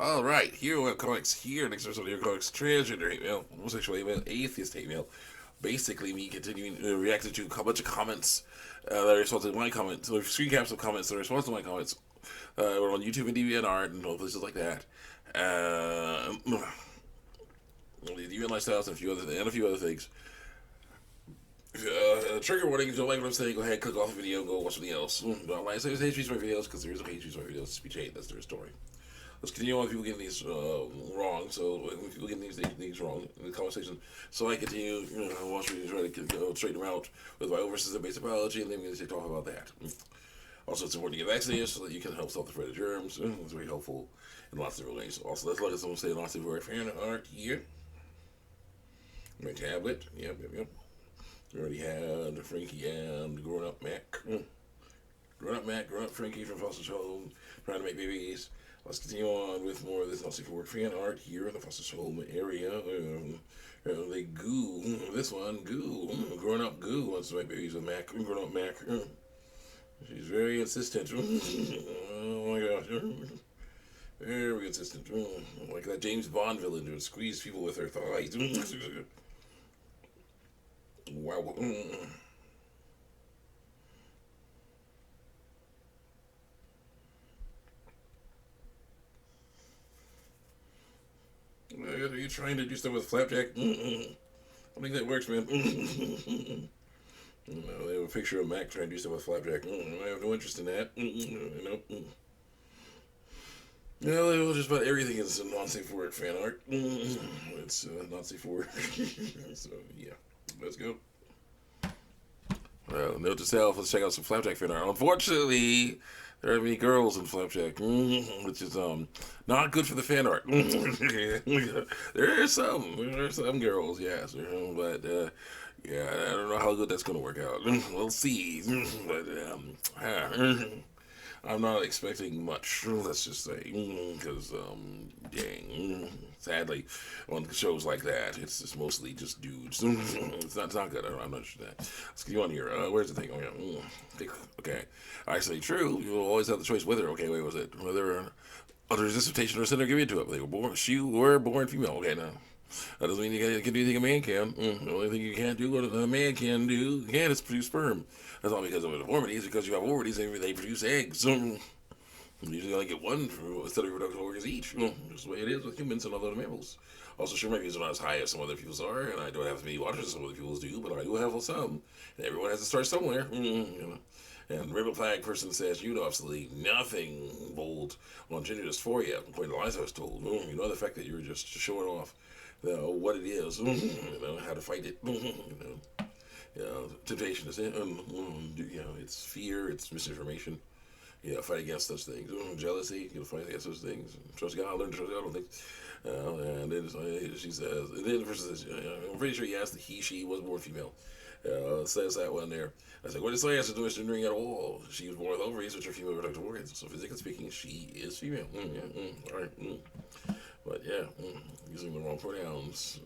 All right, here we have comics. Here, next episode, here comics. Transgender hate mail, homosexual hate mail, atheist hate mail. Basically, me continuing reacting to a bunch of comments that are responsive to my comments. So, screen caps of comments that are responsive to my comments. We're on YouTube and DeviantArt and all places like that. The Deviant Lifestyles and a few other things. Trigger warning, if you don't like what I'm saying, go ahead, click off the video, go watch something else. Don't like hate speech my videos, because there is no hate speech my videos. Speech hate, that's their story. Let's continue on with people getting these wrong. So when people getting these wrong in the conversation, so I continue, watch me try to straighten them out with my overseas and basic biology, and then we're going to talk about that. Also, it's important to get vaccinated so that you can help stop the spread of germs. It's very helpful in lots of different ways. Also, let's look at someone say lots of very fan art here. My tablet. Yep. We already had Frankie and Grown Up Mac. Grown Up Mac, Grown Up Frankie from Foster's Home, trying to make babies. Let's continue on with more of this not safe for work fan art here in the Foster's Home area. They goo. This one, goo. Grown Up Goo wants to make babies with Mac. Grown Up Mac. She's very insistent. Oh my gosh. Very insistent. Like that James Bond villain who would squeeze people with her thighs. Wow. Are you trying to do stuff with Flapjack? I don't think that works, man. No, they have a picture of Mac trying to do stuff with Flapjack. I have no interest in that. Nope. No, just about everything is non safe for work fan art. It's not safe for work. So, yeah. Let's go. Well, note to self, let's check out some Flapjack fan art. Unfortunately, there are many girls in Flapjack, which is not good for the fan art. There are some girls, yes, but yeah, I don't know how good that's going to work out. We'll see, but I'm not expecting much. Let's just say, because dang, sadly, on shows like that, it's just mostly just dudes. It's not good. I'm not sure that. Let's get you on here. Where's the thing? Oh yeah. Okay. I say true. You will always have the choice whether. Okay, wait, was it whether under dissertation or sin or give into it? They were born. She were born female. Okay, now. That doesn't mean you can do anything a man can. The only thing you can't do what a man can do is produce sperm. That's not because of a deformity. It's because you have ovaries and they produce eggs. You usually only get one instead of reproductive organs each. That's the way it is with humans and other mammals. Also, sure, my views are not as high as some other people's are, and I don't have as many watchers as some other people's do, but I do have some. And everyone has to start somewhere. And Rainbow Flag person says, you know absolutely nothing bold on gender dysphoria, according to lies I was told. The fact that you're just showing off what it is, how to fight it, temptation is it, it's fear, it's misinformation. Fight against those things. Jealousy, fight against those things. Trust God, learn to trust God on things. And then she says, and then the person says, I'm pretty sure he asked the he, she was born female. Says that one there. I said, what does science do misgendering at all? She was born with ovaries, which are female reproductive organs. So physically speaking, she is female. All right. But yeah, using the wrong pronouns.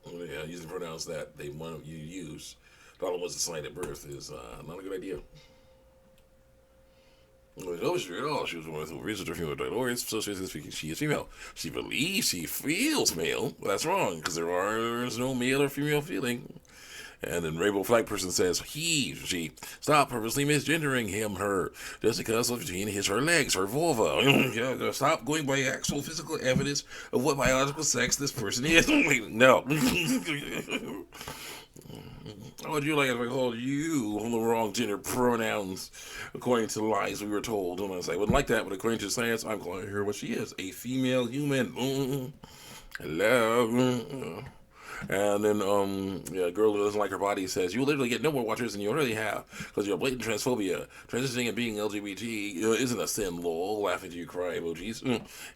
Yeah, using pronouns that they want you to use. Not was assigned at birth is not a good idea. No, she at all. She was born with ovaries, which are female reproductive organs. So physically speaking, she is female. She believes she feels male. Well, that's wrong because there's no male or female feeling. And then Rainbow Flag person says, she, stop purposely misgendering him, her, just because of between her legs, her vulva. Stop going by actual physical evidence of what biological sex this person is. No. How would you like if I called you on the wrong gender pronouns according to the lies we were told? And I was like, I wouldn't like that, but according to science, I'm calling her what she is, a female human. Hello. And then, a girl who doesn't like her body says, you literally get no more watchers than you already have because you're blatant transphobia. Transitioning and being LGBT isn't a sin, lol. Laughing to you cry emojis.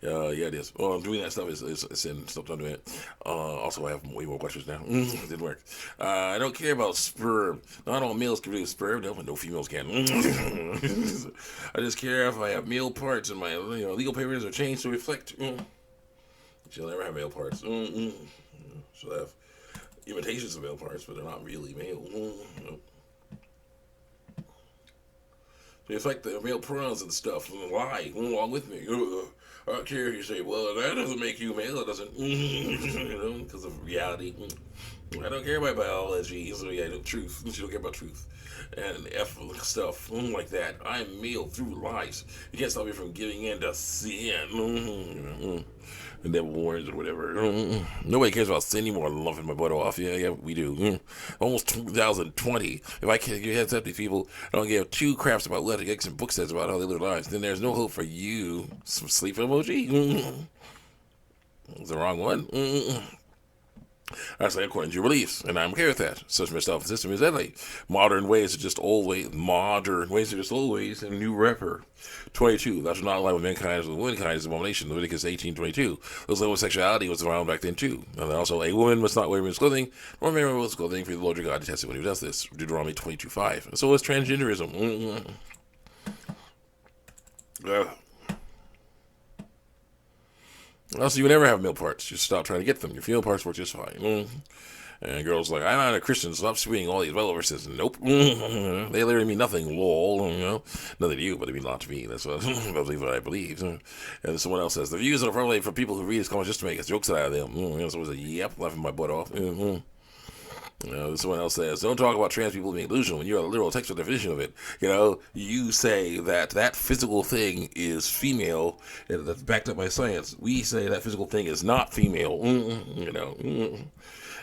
Yeah, it is. Doing that stuff is a sin. Stop doing it. Also, I have way more watchers now. It didn't work. I don't care about sperm. Not all males can produce sperm. No females can. I just care if I have male parts and my legal papers are changed to reflect. She'll never have male parts. She'll have imitations of male parts, but they're not really male. So it's like the male pronouns and stuff. Lie along with me. I don't care if you say, well, that doesn't make you male. It doesn't, because of reality. I don't care about biology. So yeah, the truth. You don't care about truth and F stuff like that. I'm male through lies. You can't stop me from giving in to sin. The devil warns or whatever. Nobody cares about sin anymore. Loving my butt off. Yeah, we do. Almost 2020. If I can't accept these people, I don't give two craps about what the and book says about how they live their lives, then there's no hope for you. Some sleep emoji. It's the wrong one. I say according to your beliefs, and I'm okay with that. Such myself system is deadly. Modern ways are just old ways. Modern ways are just old ways, and a new rapper. 22. Thou shalt not lie with mankind as with womankind is abomination. Leviticus 18:22. Those homosexuality was around back then too. And also, a woman must not wear men's clothing, nor man women's clothing, for the Lord your God detests it when he does this. Deuteronomy 22:5. And so is transgenderism. Also, you would never have male parts. Just stop trying to get them. Your female parts work just fine. And girls like, I'm not a Christian. Stop spewing all these Bible verses. Nope. They literally mean nothing. Lol. Nothing to you, but they mean a lot to me. That's what I believe. And someone else says, the views are probably for people who read his comments just to make jokes out of them. Someone says, yep, laughing my butt off. Someone else says, don't talk about trans people being delusional when you're a literal textual definition of it. You say that that physical thing is female, and that's backed up by science. We say that physical thing is not female.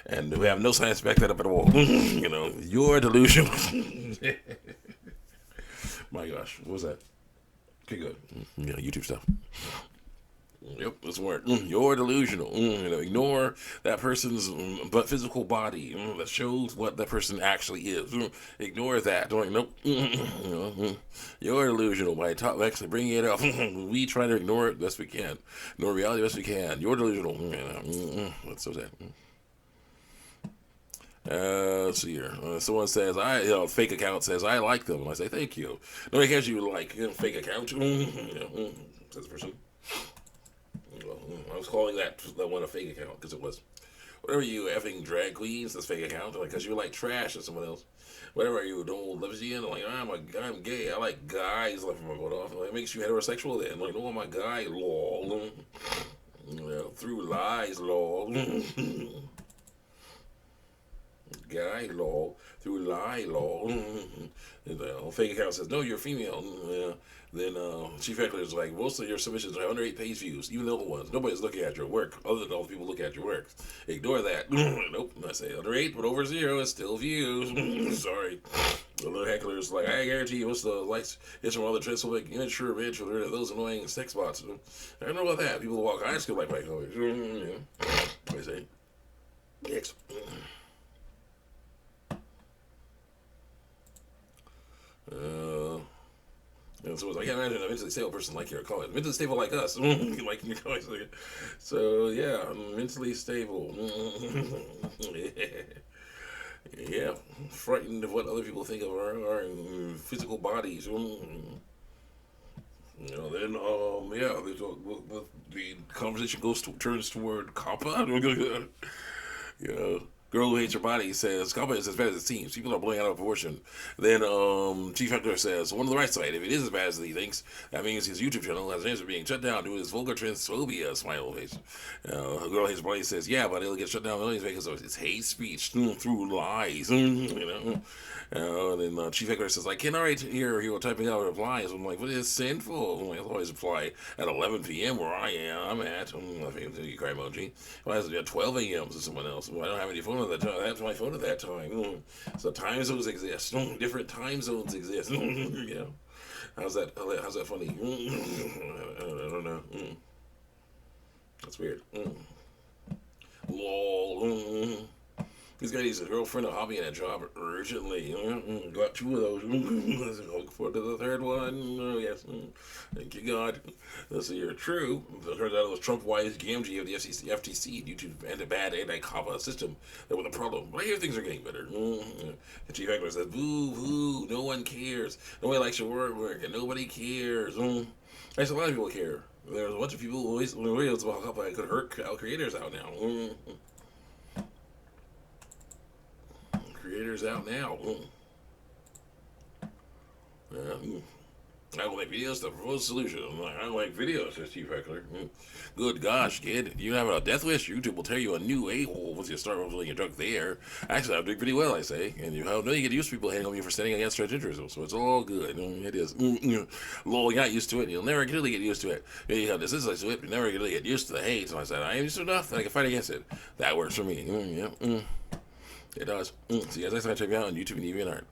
And we have no science to back that up at all. You're delusional. My gosh, what was that? Okay, good. YouTube stuff. Yep, that's word. You're delusional. Ignore that person's physical body that shows what that person actually is. Ignore that. Nope. You're delusional by actually bringing it up. We try to ignore it best we can. Ignore reality best we can. You're delusional. That's so sad. Let's see here. Someone says, fake account says, I like them. And I say, thank you. Nobody cares you like fake account. Says the person. Well, I was calling that one a fake account because it was. Whatever you effing drag queens, that's fake account. Because you like trash or someone else. Whatever you don't lesbian, like I'm gay. I like guys laughing my butt off. It makes you heterosexual then. Like, no, I'm a guy, lol. Through lies, lol. Guy, lol. Through lie, lol. And fake account says, no, you're female. Then Chief Heckler is like, most of your submissions are under 8 page views, even the other ones. Nobody's looking at your work, other than all the people look at your work. Ignore that. Nope. I say under 8, but over 0 is still views. Sorry. The little Heckler is like, I guarantee you, most of the likes is from other transphobic, immature men children, those annoying sex bots. I don't know about that. People who walk high school like my colors. I say, X. And so I can't imagine a mentally stable person like your colors. Mentally stable like us, like your colors. So yeah, I'm mentally stable. Yeah, frightened of what other people think of our physical bodies. Then the conversation turns toward Kappa. Girl who hates her body says, Kappa is as bad as it seems. People are blowing out of proportion. Then Chief Heckler says, on the right side, if it is as bad as he thinks, that means his YouTube channel has a chance of being shut down due to his vulgar transphobia, smile face. A girl who hates her body says, yeah, but it'll get shut down anyways because of its hate speech through lies. And then Chief Heckler says, I can't already hear you typing out replies. I'm like, what is sinful? I always reply at 11 p.m. where I am. I'm at. I think you cry emoji. Why is it at 12 a.m. to someone else? Well, I don't have any phone at that time. I have my phone at that time. So time zones exist. Different time zones exist. How's that funny? I don't know. That's weird. Lol. This guy needs a girlfriend, a hobby, and a job urgently. Got 2 of those. Look forward to the 3rd one. Oh, yes. Thank you, God. This is true. It turns out it was Trump-wise GMG of the FTC due to a bad anti-COPPA system that was the problem. But I hear things are getting better. And Chief Heckler says, boo, boo, no one cares. Nobody likes your work, and nobody cares. Actually, a lot of people care. There's a bunch of people who always worry about COPPA could hurt our creators out now. Creators out now. I don't like videos to propose a solution. I'm like, I don't like videos, says Chief Heckler. Good gosh, kid. You have a death wish? YouTube will tear you a new a-hole once you start revealing your drunk there. Actually, I'm doing pretty well, I say. And you know you get used to people hating on you for standing against transgenderism, so it's all good. It is. Lol, you got used to it. You'll never really get used to it. You have this is like it. You never really get used to the hate. So I said, I am used to enough that I can fight against it. That works for me. It does. See you guys next time. Check me out on YouTube and DeviantArt.